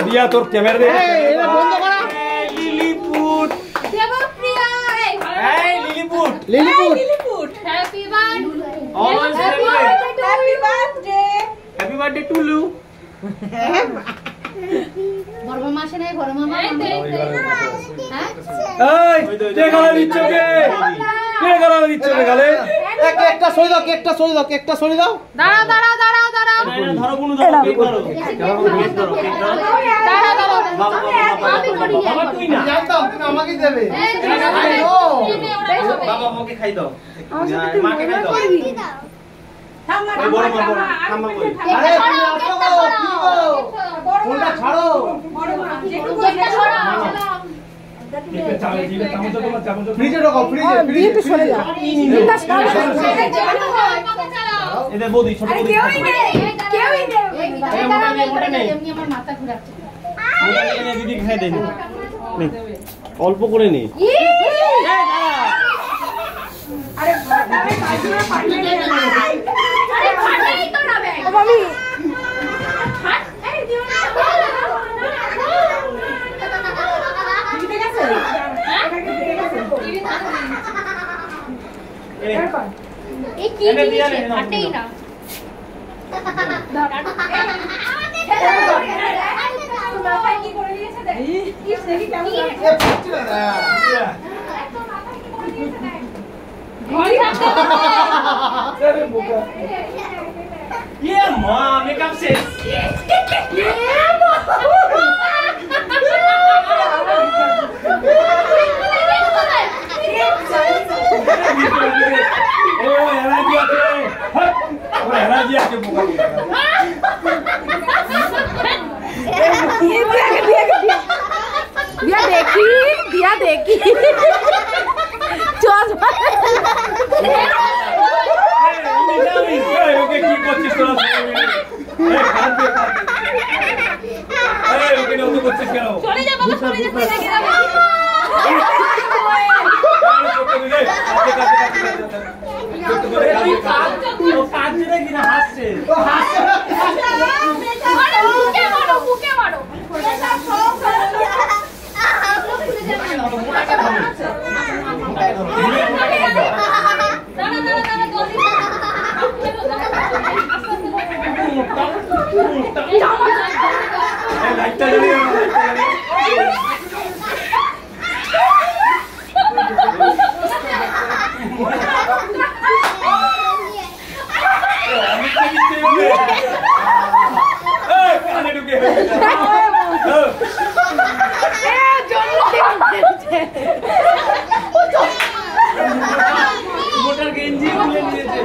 দিয়া তোর ক্যামেরা দে বন্ধ করা লিলিপুট দেবপ্রিয়া এই lilliput lilliput happy birthday always happy birthday to লু বড় মামা আসে নাই বড় মামা এই কে গালে দিচ্ছ কে গালে দিচ্ছ গালে কেকটা সরি দাও কেকটা সরি দাও দাঁড়াও ধরো বুনু ধরো কেক ধরো দাঁড়াও বাবা আমি করি বাবা তুই না জানতাম তুমি আমাকেই দেবে বাবা ওকে খাই দাও মাকে খাই দাও এই বড় মা খাম্মা কই আরে তুমি আসো গো কি গো ফোনটা ছাড়ো কেকটা ছড়া ফ্রিজে ঢোকাও ফ্রিজে সরে যা এদের বৌদি ছোট বৌদি এমনি আমার মাথা ঘুরাচ্ছে দিদি খাই দেন অল্প করে নে আরে ফাটাই তো না বে মামি এই দিও না ঠিক আছে এই কি ফাটাই না মাথায় কি করে দিয়েছে দেখ ইস দেখি কেমন লাগছে ঘড়ি রাখতে আরে বোকা ये मां मेकअप শেষ ও এনার্জি আছে ও এনার্জি আছে বোকা দিয়া দেখি চল ওকে কি করছিস তোরা ওকে নতুন করছিস কেন চলে যা বাবা চলে যা দেখি কাজ দিলে কিনা হাসছে আরে মুখে মারো লাইটটা জ্বালিয়ে মোটার গেঞ্জি খুলে দিয়েছে